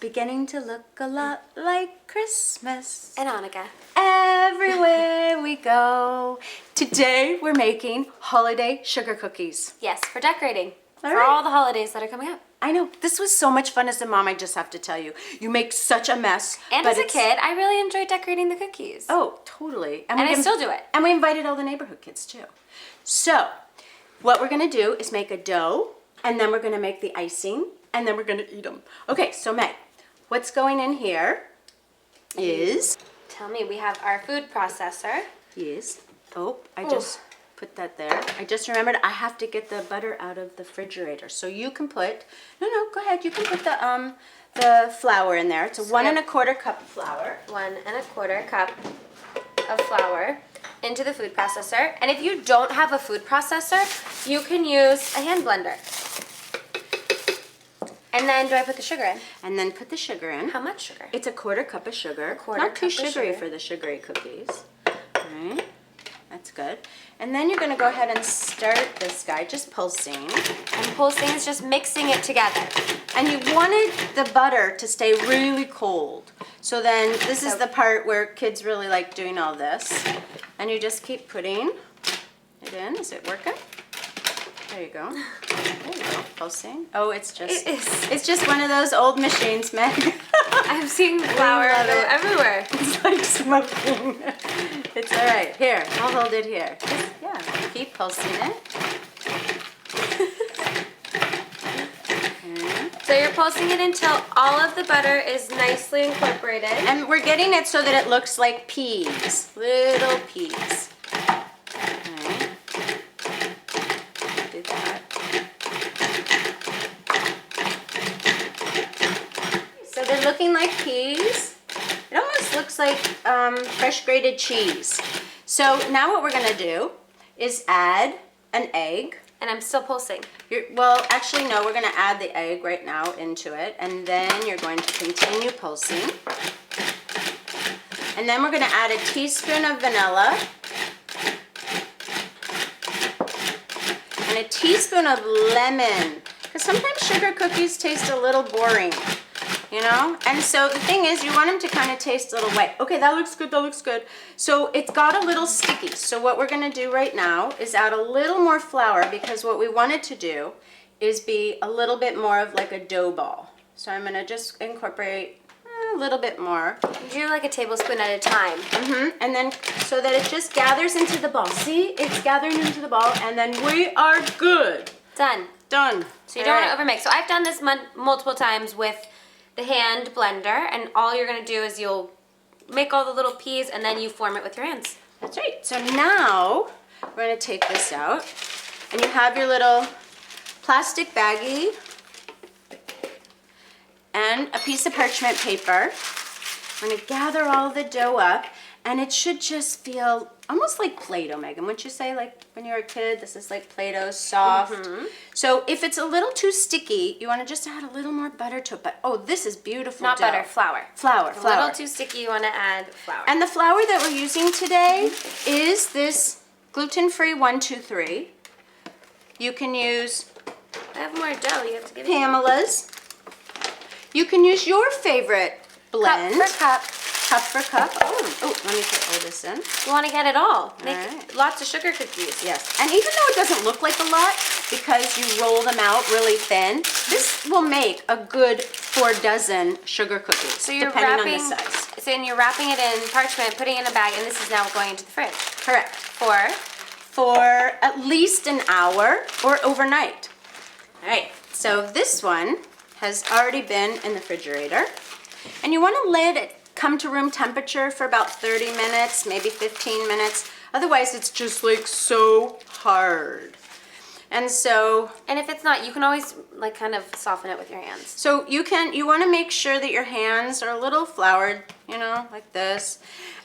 beginning to look a lot like Christmas. And Hanukkah. Everywhere we go. Today we're making holiday sugar cookies. Yes, for decorating. All for right. all the holidays that are coming up. I know, this was so much fun as a mom, I just have to tell you. You make such a mess. And but as a kid, I really enjoyed decorating the cookies. Oh, totally. And I still do it. And we invited all the neighborhood kids too. So, what we're gonna do is make a dough, and then we're gonna make the icing, and then we're gonna eat them. Okay, so Meg, what's going in here is... Tell me, we have our food processor. Oh, I just put that there. I just remembered I have to get the butter out of the refrigerator. So you can put, no, go ahead. You can put the flour in there. It's a 1 1/4 cup of flour. 1 1/4 cup of flour into the food processor. And if you don't have a food processor, you can use a hand blender. And then do I put the sugar in? And then put the sugar in. How much sugar? It's a 1/4 cup of sugar. Not too sugary for the sugary cookies. All right. That's good. And then you're going to go ahead and start this guy just pulsing. And pulsing is just mixing it together. And you wanted the butter to stay really cold. So then this is the part where kids really like doing all this. And you just keep putting it in. Is it working? There you go. There you go. Pulsing. Oh, it's just it's just one of those old machines, Meg. I'm seeing flour go everywhere. It's like smoking. It's all right. Here, I'll hold it here. Yeah, keep pulsing it. So you're pulsing it until all of the butter is nicely incorporated. And we're getting it so that it looks like peas, little peas. Okay. Do that. So they're looking like peas. It almost looks like fresh grated cheese. So now what we're gonna do is add an egg. And I'm still pulsing. Well, actually, no, we're gonna add the egg right now into it, and then you're going to continue pulsing. And then we're gonna add a teaspoon of vanilla and a teaspoon of lemon, because sometimes sugar cookies taste a little boring, you know? And so the thing is, you want them to kind of taste a little white. Okay, that looks good, that looks good. So it's got a little sticky. So what we're gonna do right now is add a little more flour, because what we wanted to do is be a little bit more of like a dough ball. So I'm gonna just incorporate a little bit more. Do like a tablespoon at a time. And then so that it just gathers into the ball. See, it's gathering into the ball, and then we are good. Done. Done. So you don't want to overmix. So I've done this multiple times with the hand blender, and all you're gonna do is you'll make all the little peas and then you form it with your hands. That's right. So now we're gonna take this out, and you have your little plastic baggie and a piece of parchment paper. We're gonna gather all the dough up, and it should just feel almost like Play-Doh, Megan. Wouldn't you say, like when you were a kid, this is like Play-Doh, soft. So if it's a little too sticky, you wanna just add a little more butter to it. But oh, this is beautiful Not dough. butter, flour. Flour. A little too sticky, you wanna add flour. And the flour that we're using today is this gluten-free 1-2-3. You can use I have more dough, you have to give me. Pamela's. You can use your favorite blend. Cup for cup. Cup for cup. Oh, let me put all this in. You wanna get it all. Make right. lots of sugar cookies. Yes, and even though it doesn't look like a lot, because you roll them out really thin, this will make a good 4 dozen sugar cookies, So you're depending on the size. So you're wrapping it in parchment, putting it in a bag, and this is now going into the fridge. Correct. For At least an hour or overnight. All right, so this one has already been in the refrigerator, and you want to let it come to room temperature for about 30 minutes, maybe 15 minutes. Otherwise, it's just like so hard. And if it's not, you can always like kind of soften it with your hands. So you want to make sure that your hands are a little floured, you know, like this.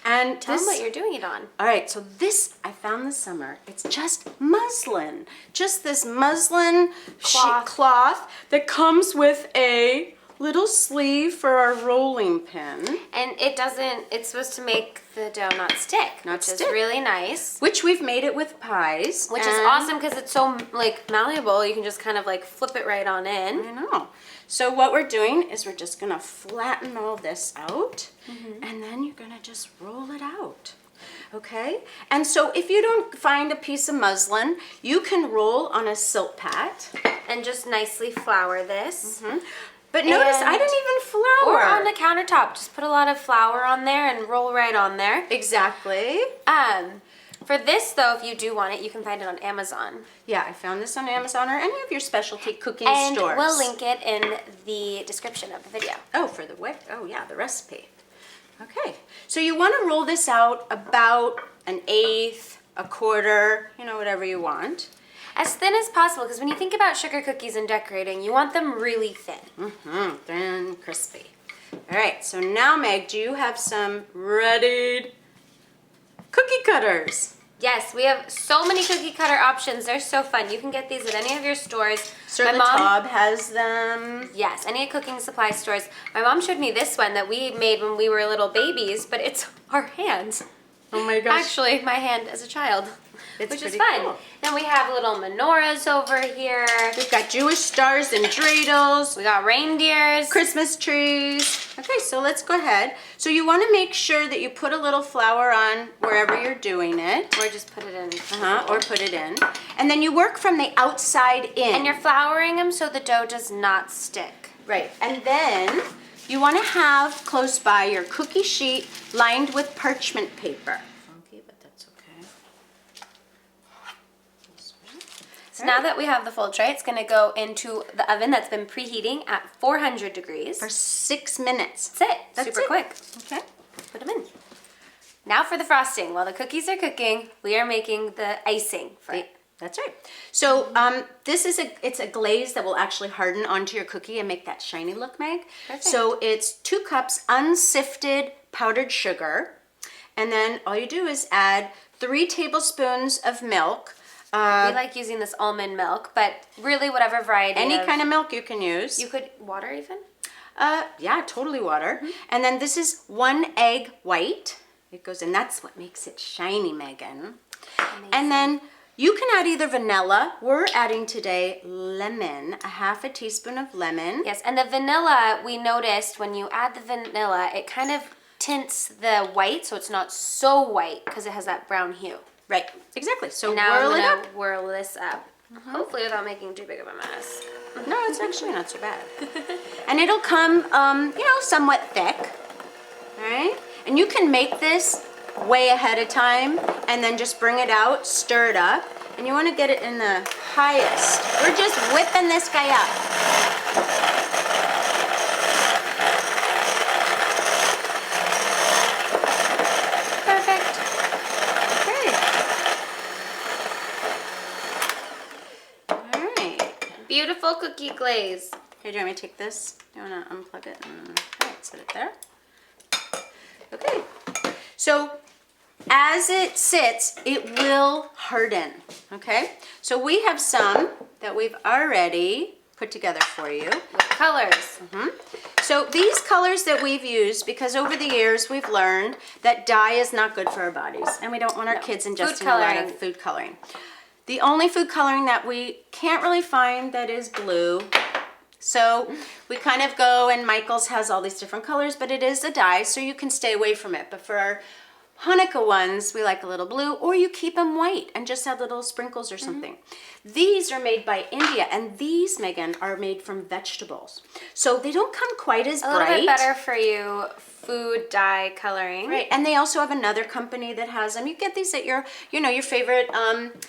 And Tell them what you're doing it on. All right, so this I found this summer. It's just muslin. Just this muslin cloth that comes with a little sleeve for our rolling pin. And it's supposed to make the dough not stick. Which is really nice. Which we've made it with pies. Which is awesome because it's so like malleable. You can just kind of like flip it right on in. I know. So what we're doing is we're just gonna flatten all this out, and then you're gonna just roll it out. Okay? And so if you don't find a piece of muslin, you can roll on a silk pat. And just nicely flour this. But notice I didn't even flour. Or on the countertop. Just put a lot of flour on there and roll right on there. Exactly. For this, though, if you do want it, you can find it on Amazon. Yeah, I found this on Amazon or any of your specialty cooking And stores. we'll link it in the description of the video. Oh, for the way. Oh, yeah, the recipe. Okay. So you want to roll this out about an eighth, a quarter, you know, whatever you want. As thin as possible, because when you think about sugar cookies and decorating, you want them really thin. Thin, crispy. All right. So now, Meg, do you have some readied cookie cutters? Yes, we have so many cookie cutter options. They're so fun. You can get these at any of your stores. Sir Taub has them. Yes, any cooking supply stores. My mom showed me this one that we made when we were little babies, but it's our hands. Oh my gosh. Actually, my hand as a child, It's which is pretty fun. cool. Then we have little menorahs over here. We've got Jewish stars and dreidels. We got reindeers. Christmas trees. Okay, so let's go ahead. So you want to make sure that you put a little flour on wherever you're doing it. Or just put it in. Or put it in. And then you work from the outside in. And you're flouring them so the dough does not stick. Right. And then you want to have close by your cookie sheet lined with parchment paper. Funky, but that's okay. So now that we have the full tray, it's going to go into the oven that's been preheating at 400 degrees. For 6 minutes. That's it. That's Super it. quick. Okay. Put them in. Now for the frosting. While the cookies are cooking, we are making the icing for it. That's right. So this is it's a glaze that will actually harden onto your cookie and make that shiny look, Meg. Perfect. So it's 2 cups unsifted powdered sugar, and then all you do is add 3 tablespoons of milk. We like using this almond milk, but really whatever variety. Any kind of milk you can use. You could water even. Yeah, totally water. And then this is 1 egg white. It goes in. That's what makes it shiny, Megan. Amazing. And then you can add either vanilla. We're adding today lemon, a half a teaspoon of lemon. Yes, and the vanilla, we noticed when you add the vanilla, it kind of tints the white, so it's not so white because it has that brown hue. Right, exactly. So Now whirl I'm it gonna up. whirl this up, hopefully without making too big of a mess. No, it's actually not so bad. And it'll come, you know, somewhat thick. All right? And you can make this way ahead of time and then just bring it out, stir it up. And you want to get it in the highest. We're just whipping this guy up. Perfect. Okay. All right. Beautiful cookie glaze. Here, do you want me to take this? Do you want to unplug it? All right, set it there. Okay. So as it sits, it will harden. Okay. So we have some that we've already put together for you. With colors. So these colors that we've used, because over the years we've learned that dye is not good for our bodies, and we don't want our kids ingesting a lot of food coloring. The only food coloring that we can't really find that is blue. So we kind of go, and Michael's has all these different colors, but it is a dye, so you can stay away from it. But for our Hanukkah ones, we like a little blue, or you keep them white and just add little sprinkles or something. These are made by India, and these, Megan, are made from vegetables. So they don't come quite as A bright. little bit better for you food dye coloring. Right, and they also have another company that has them. You get these at your, you know, your favorite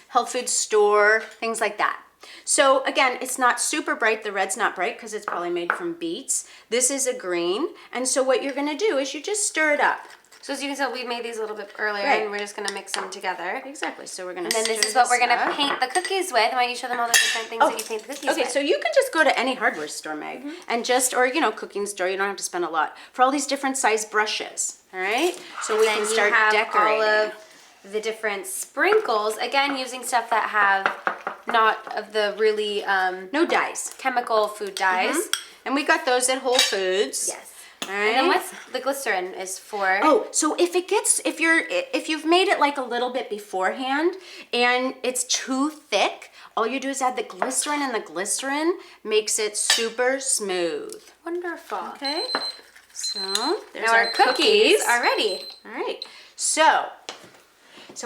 health food store, things like that. So again, it's not super bright. The red's not bright because it's probably made from beets. This is a green, and so what you're gonna do is you just stir it up. So as you can tell, we made these a little bit earlier, Right. and we're just gonna mix them together. Exactly. So we're gonna. And then this stir is what we're gonna up. paint the cookies with. Why don't you show them all the different things that you paint the cookies with? Okay, so you can just go to any hardware store, Meg, and just, or you know, cooking store. You don't have to spend a lot for all these different size brushes. All right, so we then can start you have decorating. all of the different sprinkles. Again, using stuff that have not of the really No dyes. chemical food dyes. And we got those at Whole Foods. Yes. All right. And then what's the glycerin is for. Oh, so if you've made it like a little bit beforehand and it's too thick, all you do is add the glycerin, and the glycerin makes it super smooth. Wonderful. Okay, so there's Now our cookies are ready. All right, so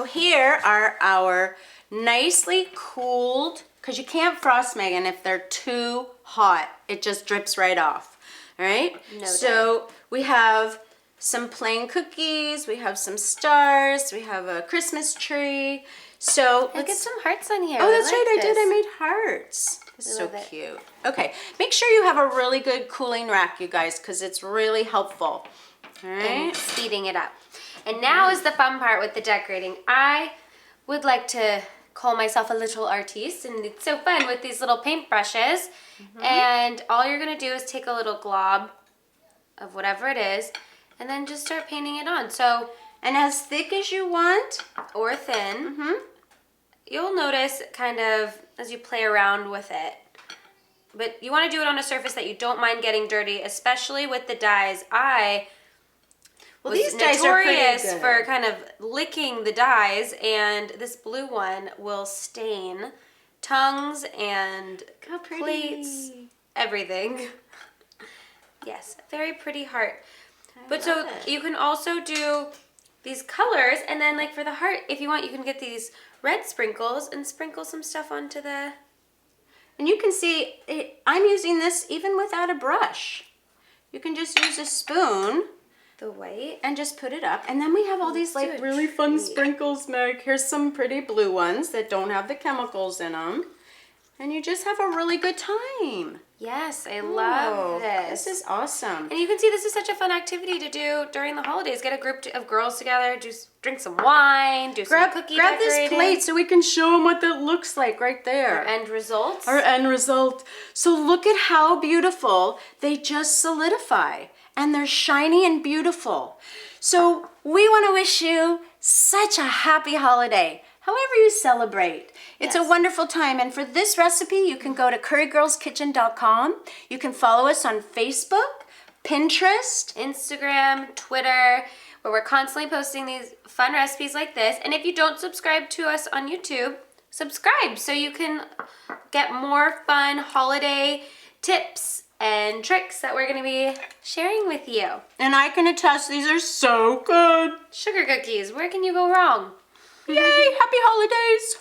here are our nicely cooled, because you can't frost, Megan, if they're too hot. It just drips right off. All right, so we have some plain cookies, we have some stars, we have a Christmas tree. So Let's get some hearts on here. Oh, that's right, I this. did. I made hearts. So love it. cute. Okay, make sure you have a really good cooling rack, you guys, because it's really helpful. All right. And speeding it up. And now is the fun part with the decorating. I would like to call myself a little artiste, and it's so fun with these little paint brushes. And all you're gonna do is take a little glob of whatever it is, and then just start painting it on. So, And as thick as you want. or thin. You'll notice kind of as you play around with it. But you want to do it on a surface that you don't mind getting dirty, especially with the dyes. I was these dyes are pretty notorious good. for kind of licking the dyes, and this blue one will stain tongues and How pretty. plates, everything. Yes, very pretty heart. But love so it. you can also do these colors, and then like for the heart, if you want, you can get these red sprinkles and sprinkle some stuff onto the... And you can see, I'm using this even without a brush. You can just use a spoon The white. and just put it up. And then we have all these Let's do like a really fun tree. sprinkles, Meg. Here's some pretty blue ones that don't have the chemicals in them. And you just have a really good time. Yes, I love this. This is awesome. And you can see this is such a fun activity to do during the holidays. Get a group of girls together, drink some wine, do some cookie Grab this decorating. plate so we can show them what that looks like right there. Our end results. Our end result. So look at how beautiful they just solidify. And they're shiny and beautiful. So we want to wish you such a happy holiday. However you celebrate. It's a wonderful time. And for this recipe, you can go to currygirlskitchen.com. You can follow us on Facebook, Pinterest, Instagram, Twitter, where we're constantly posting these fun recipes like this. And if you don't subscribe to us on YouTube, subscribe so you can get more fun holiday tips and tricks that we're going to be sharing with you. And I can attest these are so good. Sugar cookies, where can you go wrong? Yay, happy holidays.